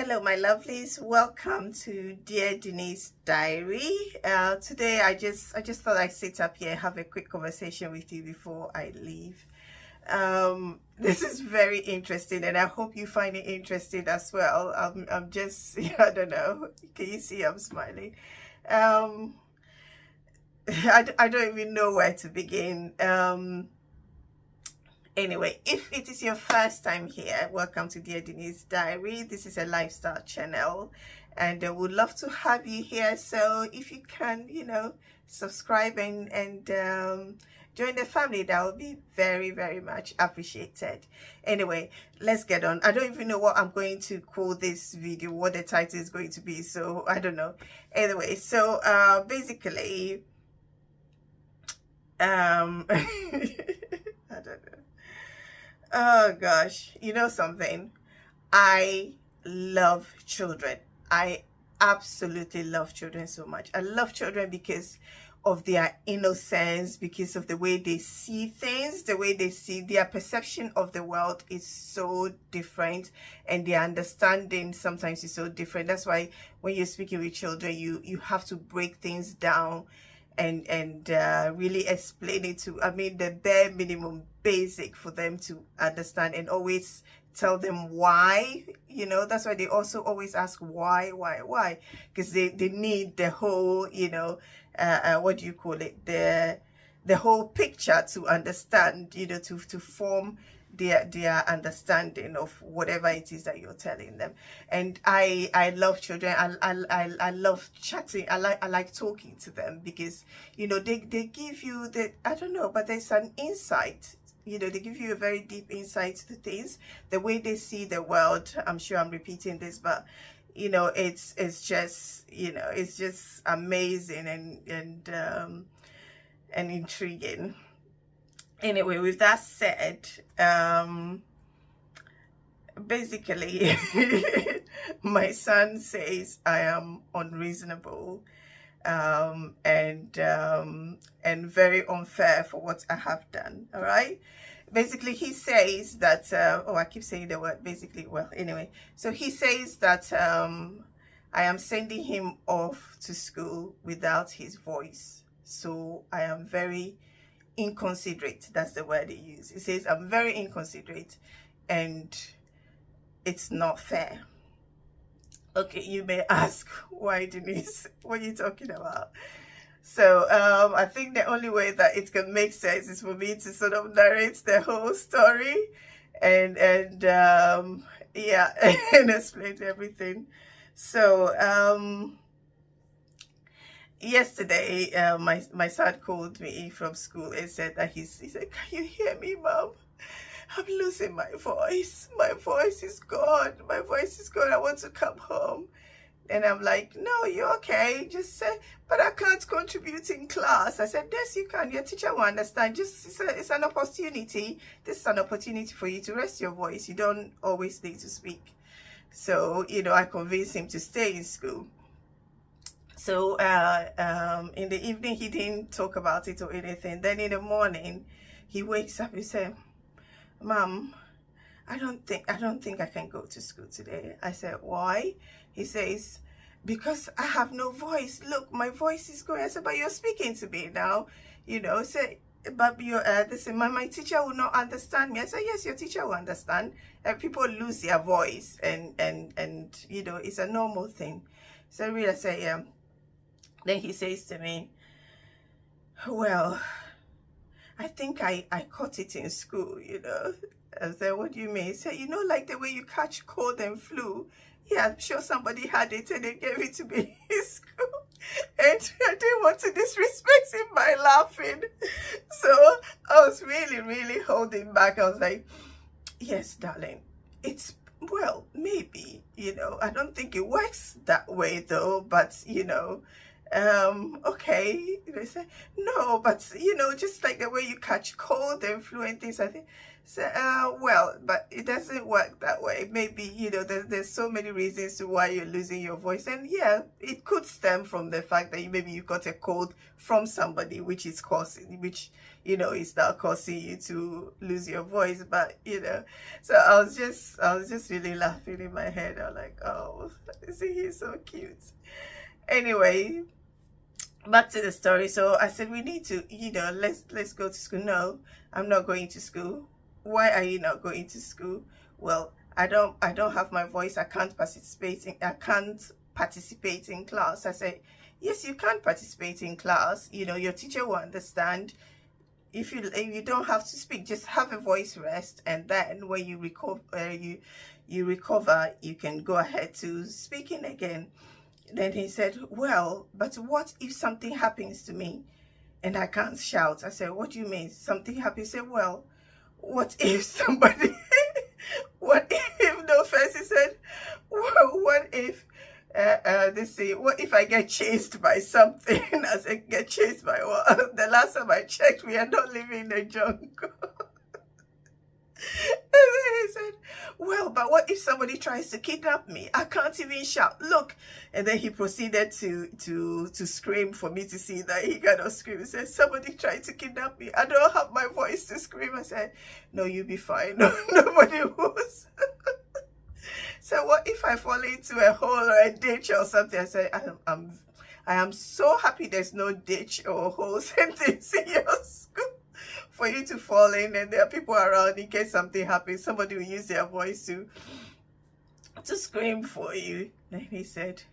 Hello, my lovelies. Welcome to Dear Denise Diary. Today, I just thought I'd sit up here and have a quick conversation with you before I leave. This is very interesting, and I hope you find it interesting as well. I'm just, I don't know. Can you see I'm smiling? Um, I don't even know where to begin. Anyway, if it is your first time here, welcome to Dear Denise Diary. This is a lifestyle channel, and I would love to have you here. So if you can, subscribe and join the family, that would be very, very much appreciated. Anyway, let's get on. I don't even know what I'm going to call this video, what the title is going to be, so I don't know. Anyway, so basically, I don't know. Oh gosh, you know something? I love children. I absolutely love children so much. I love children because of their innocence, because of the way they see things, the way they see their perception of the world is so different, and their understanding sometimes is so different. That's why when you're speaking with children, you have to break things down and really explain it to, I mean, the bare minimum basic for them to understand, and always tell them why. That's why they also always ask why, because they need the whole, what do you call it, the whole picture to understand, to form their understanding of whatever it is that you're telling them. And I love children. I love chatting. I like talking to them because they give you the, I don't know, but there's an insight. They give you a very deep insight to things, the way they see the world. I'm sure I'm repeating this, but it's just amazing and intriguing. Anyway, with that said, basically, my son says I am unreasonable, and very unfair for what I have done. All right. Basically, he says that, oh, I keep saying the word basically. Well, anyway, so he says that I am sending him off to school without his voice. So I am very inconsiderate. That's the word he used. He says I'm very inconsiderate and it's not fair. Okay, you may ask, why, Denise? What are you talking about? So I think the only way that it can make sense is for me to sort of narrate the whole story and yeah, and explain everything. So yesterday, my son called me from school and said that he said, "Can you hear me, Mom? I'm losing my voice. My voice is gone. My voice is gone. I want to come home." And I'm like, "No, you're okay. Just say, but I can't contribute in class." I said, "Yes, you can. Your teacher will understand. Just it's an opportunity. This is an opportunity for you to rest your voice. You don't always need to speak." So, I convinced him to stay in school. So in the evening, he didn't talk about it or anything. Then in the morning, he wakes up and said, "Mom, I don't think I can go to school today." I said, "Why?" He says, "Because I have no voice. Look, my voice is going." I said, "But you're speaking to me now, say, but you're listen, my teacher will not understand me." I said, "Yes, your teacher will understand. People lose their voice and it's a normal thing." So really, I said, "Yeah." Then he says to me, "Well, I think I caught it in school, I said, "What do you mean?" He said, "Like the way you catch cold and flu. Yeah, I'm sure somebody had it and they gave it to me in school. And I didn't want to disrespect him by laughing." So I was really, really holding back. I was like, "Yes, darling, it's, well, maybe, I don't think it works that way though, but, okay. They say, no, but just like the way you catch cold and flu and things, I think. So, well, but it doesn't work that way. Maybe, there's so many reasons to why you're losing your voice. And yeah, it could stem from the fact that maybe you got a cold from somebody, is now causing you to lose your voice. But, so I was just really laughing in my head. I'm like, oh, see, he's so cute. Anyway, back to the story. So I said, we need to, let's go to school. No, I'm not going to school. Why are you not going to school? Well, I don't have my voice. I can't participate in class. I said, yes, you can participate in class. Your teacher will understand. If you don't have to speak, just have a voice rest, and then when you recover, you can go ahead to speaking again. Then he said, well, but what if something happens to me and I can't shout? I said, what do you mean? Something happens? He said, well, what if somebody, what if, no, first he said, well, what if, what if I get chased by something? I said, get chased by what? The last time I checked, we are not living in the jungle. And then he said, well, but what if somebody tries to kidnap me? I can't even shout. Look. And then he proceeded to scream for me to see that he cannot scream. He said, somebody tried to kidnap me. I don't have my voice to scream. I said, no, you'll be fine. No, nobody was. So what if I fall into a hole or a ditch or something? I said, I am so happy there's no ditch or holes and things in your school for you to fall in, and there are people around in case something happens. Somebody will use their voice to scream for you. Then he said,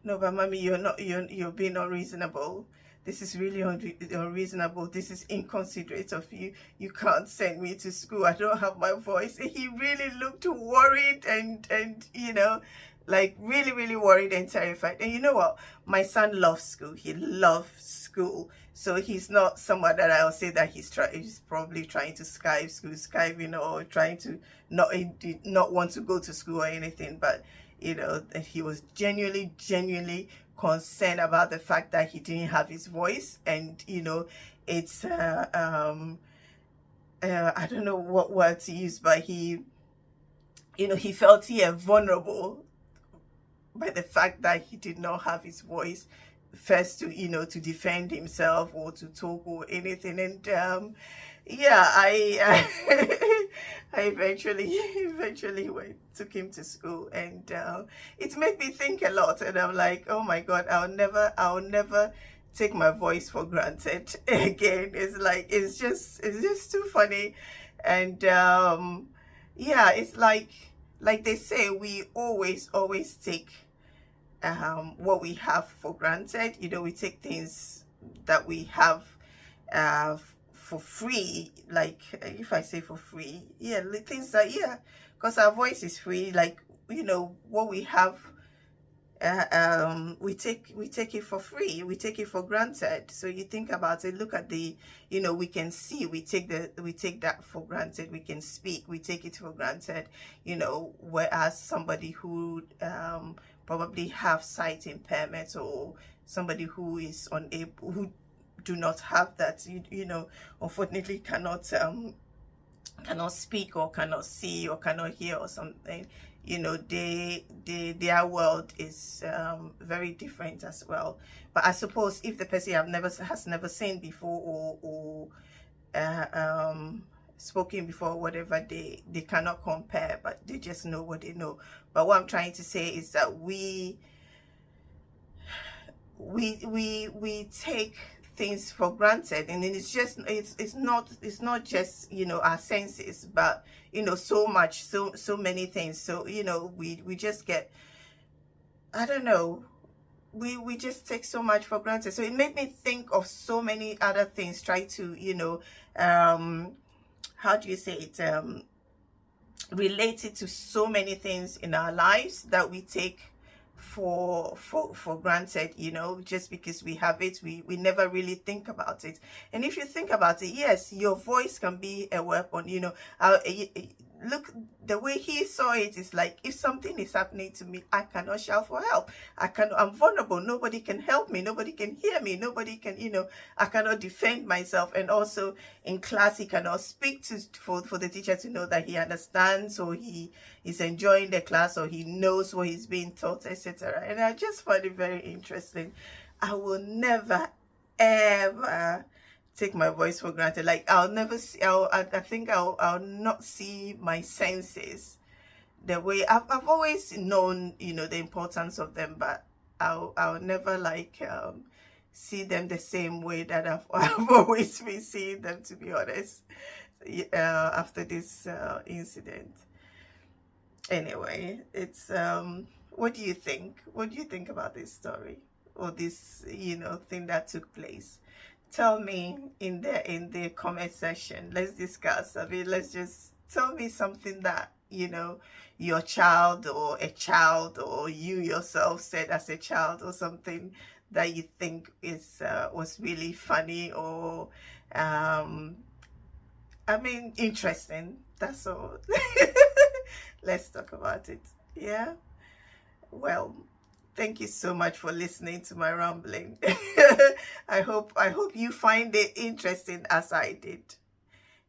no, but mommy, you're being unreasonable. This is really unreasonable. This is inconsiderate of you. You can't send me to school. I don't have my voice. And he really looked worried and like really, really worried and terrified. And you know what? My son loves school. He loves school. So he's not someone that I'll say that he's probably trying to skiving or trying to not want to go to school or anything. But, he was genuinely concerned about the fact that he didn't have his voice. And, it's, I don't know what word to use, but he felt vulnerable by the fact that he did not have his voice first to defend himself or to talk or anything. And yeah, I I eventually took him to school, and it made me think a lot. And I'm like, oh my God, I'll never take my voice for granted again. It's just too funny. And yeah, it's like they say, we always take what we have for granted. We take things that we have for free. Like, if I say for free, yeah, things that, yeah, because our voice is free. Like, what we have, we take it for free. We take it for granted. So you think about it, look at the, we can see, we take that for granted. We can speak, we take it for granted, whereas somebody who probably have sight impairment, or somebody who is unable, who do not have that, unfortunately cannot speak or cannot see or cannot hear or something, their world is very different as well. But I suppose if the person has never seen before or spoken before, whatever, they cannot compare, but they just know what they know. But what I'm trying to say is that we take things for granted, and then it's not just our senses, but so many things. So we just get, I don't know, we just take so much for granted. So it made me think of so many other things, try to how do you say it, related to so many things in our lives that we take for granted, just because we have it, we never really think about it. And if you think about it, yes, your voice can be a weapon. look, the way he saw it is like, if something is happening to me, I cannot shout for help. I'm vulnerable. Nobody can help me. Nobody can hear me. Nobody can, I cannot defend myself. And also in class, he cannot speak for the teacher to know that he understands, or he is enjoying the class, or he knows what he's being taught, etc. And I just find it very interesting. I will never, ever take my voice for granted. Like, I'll never see, I think I'll not see my senses the way I've always known, the importance of them, but I'll never like see them the same way that I've always been seeing them, to be honest, after this incident. Anyway, it's what do you think? What do you think about this story, or this thing that took place? Tell me in the comment section. Let's discuss. I mean, let's just tell me something that your child, or a child, or you yourself said as a child, or something that you think is was really funny, or I mean, interesting. That's all. Let's talk about it. Yeah. Well, thank you so much for listening to my rambling. I hope you find it interesting as I did.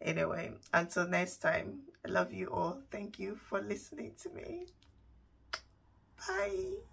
Anyway, until next time, I love you all. Thank you for listening to me. Bye.